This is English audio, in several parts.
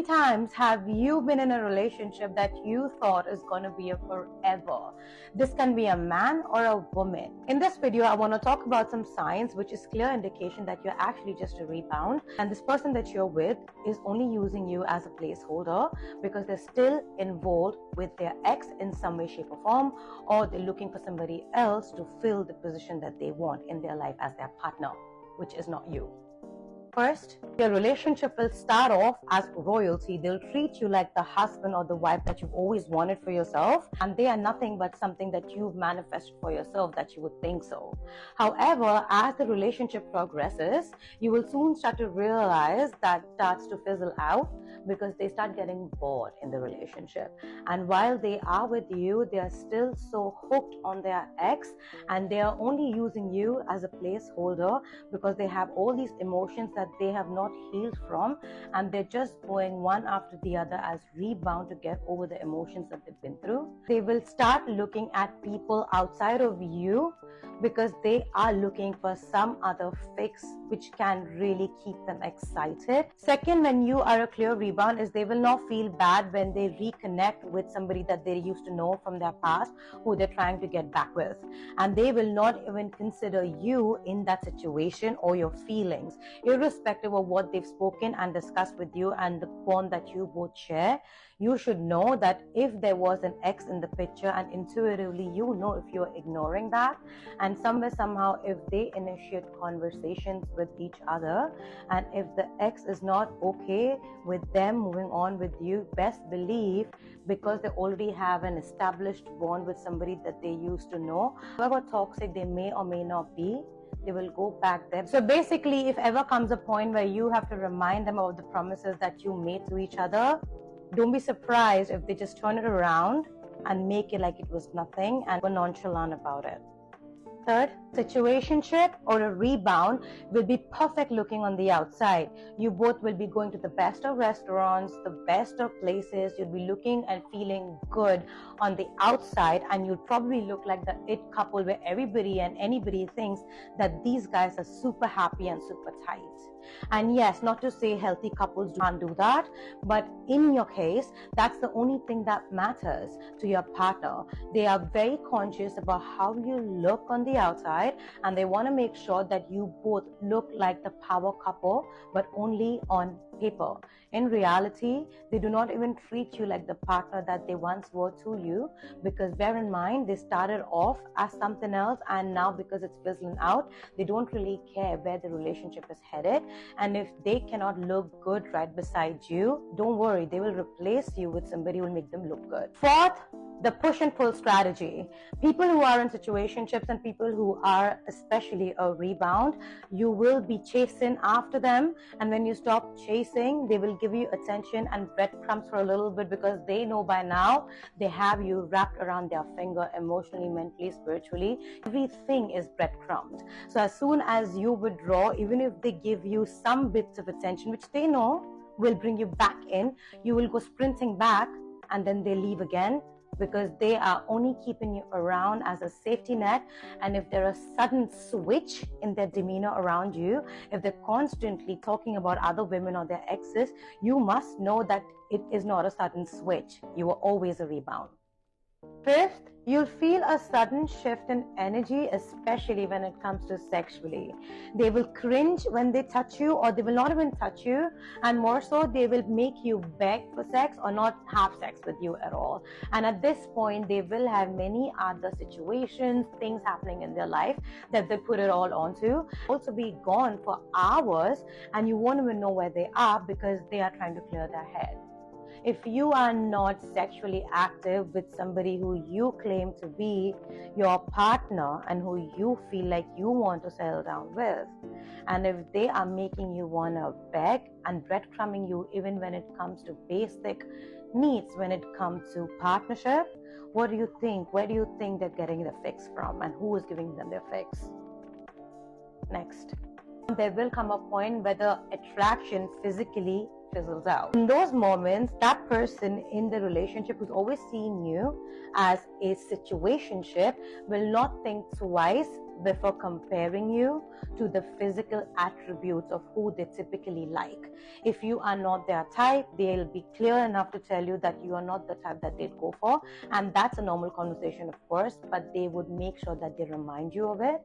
times have you been in a relationship that you thought is going to be a forever? This can be a man or a woman. In this video, I want to talk about some signs which is clear indication that you're actually just a rebound, and this person that you're with is only using you as a placeholder because they're still involved with their ex in some way, shape or form, or they're looking for somebody else to fill the position that they want in their life as their partner, which is not you. First, your relationship will start off as royalty. They'll treat you like the husband or the wife that you've always wanted for yourself, and they are nothing but something that you've manifested for yourself that you would think so. However, as the relationship progresses, you will soon start to realize that starts to fizzle out because they start getting bored in the relationship. And while they are with you, they are still so hooked on their ex, and they are only using you as a placeholder because they have all these emotions that they have not healed from, and they're just going one after the other as rebound to get over the emotions that they've been through. They will start looking at people outside of you because they are looking for some other fix which can really keep them excited. Second, when you are a clear rebound, is they will not feel bad when they reconnect with somebody that they used to know from their past who they're trying to get back with, and they will not even consider you in that situation or your feelings, irrespective of what they've spoken and discussed with you and the bond that you both share. You should know that if there was an ex in the picture, and intuitively you know if you're ignoring that, and somewhere somehow if they initiate conversations with each other, and if the ex is not okay with them moving on with you, best believe, because they already have an established bond with somebody that they used to know, however toxic they may or may not be, they will go back there. So basically, if ever comes a point where you have to remind them of the promises that you made to each other, don't be surprised if they just turn it around and make it like it was nothing and were nonchalant about it. Third, situationship or a rebound will be perfect looking on the outside. You both will be going to the best of restaurants, the best of places. You'll be looking and feeling good on the outside, and you'll probably look like the it couple where everybody and anybody thinks that these guys are super happy and super tight. And yes, not to say healthy couples can't do that, but in your case, that's the only thing that matters to your partner. They are very conscious about how you look on the outside, and they want to make sure that you both look like the power couple, but only on paper. In reality, they do not even treat you like the partner that they once were to you, because bear in mind, they started off as something else, and now because it's fizzling out, they don't really care where the relationship is headed. And if they cannot look good right beside you, don't worry, they will replace you with somebody who will make them look good. Fourth, the push and pull strategy. People who are in situationships and people who are especially a rebound, you will be chasing after them, and when you stop chasing, they will give you attention and breadcrumbs for a little bit because they know by now they have you wrapped around their finger emotionally, mentally, spiritually. Everything is breadcrumbed. So as soon as you withdraw, even if they give you some bits of attention which they know will bring you back in, you will go sprinting back, and then they leave again, because they are only keeping you around as a safety net. And if there is a sudden switch in their demeanor around you, if they're constantly talking about other women or their exes, you must know that it is not a sudden switch. You are always a rebound. Fifth, you'll feel a sudden shift in energy, especially when it comes to sexually. They will cringe when they touch you, or they will not even touch you, and more so, they will make you beg for sex or not have sex with you at all. And at this point, they will have many other situations, things happening in their life that they put it all onto. Also be gone for hours, and you won't even know where they are because they are trying to clear their head. If you are not sexually active with somebody who you claim to be your partner and who you feel like you want to settle down with, and if they are making you want to beg and breadcrumbing you even when it comes to basic needs, when it comes to partnership, what do you think? Where do you think they're getting the fix from, and who is giving them their fix? Next, there will come a point where the attraction physically fizzles out. In those moments, that person in the relationship who's always seen you as a situationship will not think twice before comparing you to the physical attributes of who they typically like. If you are not their type, they'll be clear enough to tell you that you are not the type that they'd go for. And that's a normal conversation, of course, but they would make sure that they remind you of it.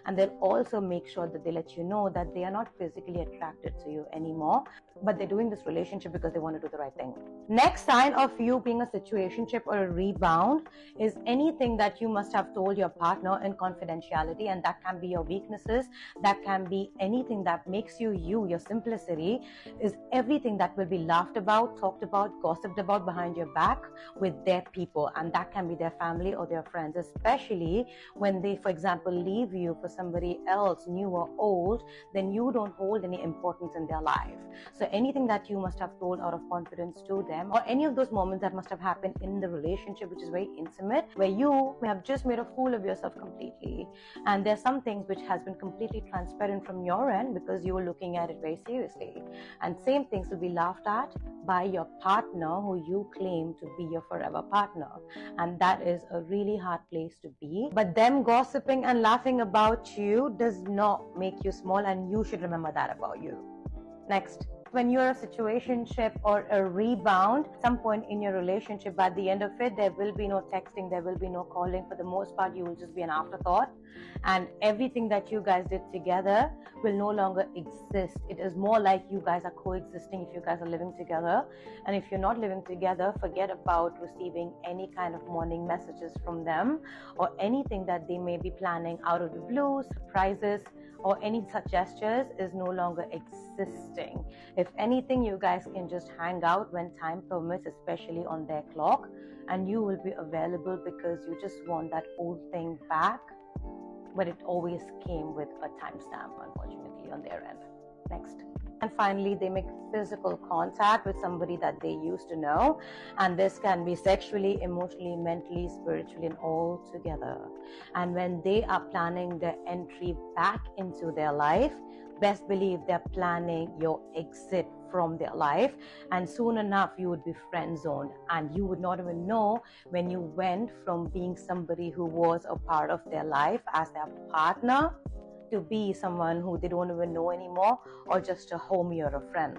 And they'll also make sure that they let you know that they are not physically attracted to you anymore, but they're doing this relationship because they want to do the right thing. Next sign of you being a situationship or a rebound is anything that you must have told your partner in confidentiality, and that can be your weaknesses, that can be anything that makes you you, your simplicity, is everything that will be laughed about, talked about, gossiped about behind your back with their people, and that can be their family or their friends, especially when they, for example, leave you for somebody else, new or old, then you don't hold any importance in their life. So anything that you must have told out of confidence to them, or any of those moments that must have happened in the relationship, which is very intimate, where you may have just made a fool of yourself completely, and there's some things which has been completely transparent from your end because you were looking at it very seriously, and same things will be laughed at by your partner who you claim to be your forever partner, and that is a really hard place to be. But them gossiping and laughing about you does not make you small, and you should remember that about you. Next, when you're a situationship or a rebound, some point in your relationship, by the end of it, there will be no texting, there will be no calling. For the most part, you will just be an afterthought, and everything that you guys did together will no longer exist. It is more like you guys are coexisting if you guys are living together. And if you're not living together, forget about receiving any kind of morning messages from them or anything that they may be planning out of the blue, surprises, or any such gestures is no longer existing. If anything, you guys can just hang out when time permits, especially on their clock, and you will be available because you just want that old thing back, but it always came with a timestamp, unfortunately, on their end. Next. And finally, they make physical contact with somebody that they used to know, and this can be sexually, emotionally, mentally, spiritually, and all together. And when they are planning their entry back into their life, best believe they're planning your exit from their life, and soon enough you would be friend zoned, and you would not even know when you went from being somebody who was a part of their life as their partner to be someone who they don't even know anymore, or just a homie or a friend.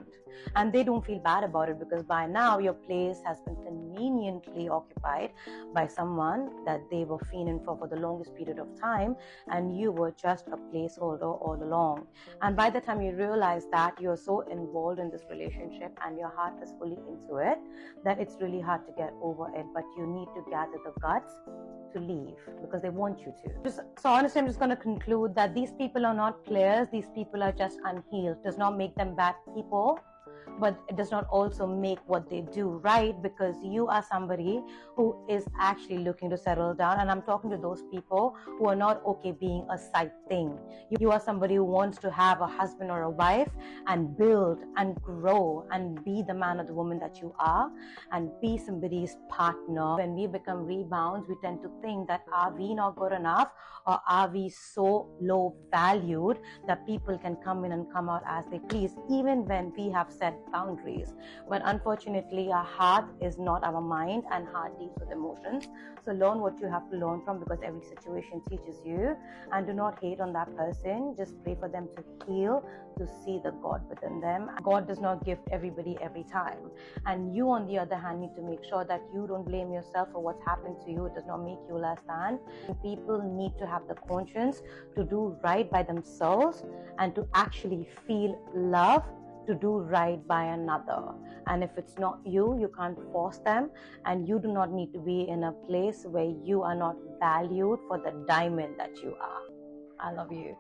And they don't feel bad about it because by now your place has been conveniently occupied by someone that they were fiending for the longest period of time, and you were just a placeholder all along. And by the time you realize that, you're so involved in this relationship and your heart is fully into it that it's really hard to get over it, but you need to gather the guts to leave because they want you to. So honestly, I'm just going to conclude that these people are not players. These people are just unhealed. It does not make them bad people, but it does not also make what they do right, because you are somebody who is actually looking to settle down. And I'm talking to those people who are not okay being a side thing. You are somebody who wants to have a husband or a wife and build and grow and be the man or the woman that you are and be somebody's partner. When we become rebounds, we tend to think that are we not good enough, or are we so low valued that people can come in and come out as they please, even when we have set boundaries. But unfortunately, our heart is not our mind, and heart deals with emotions. So learn what you have to learn from, because every situation teaches you, and do not hate on that person. Just pray for them to heal, to see the God within them. God does not gift everybody every time, and you on the other hand need to make sure that you don't blame yourself for what's happened to you. It does not make you less than. People need to have the conscience to do right by themselves and to actually feel love to do right by another. And if it's not you, you can't force them, and you do not need to be in a place where you are not valued for the diamond that you are. I love you.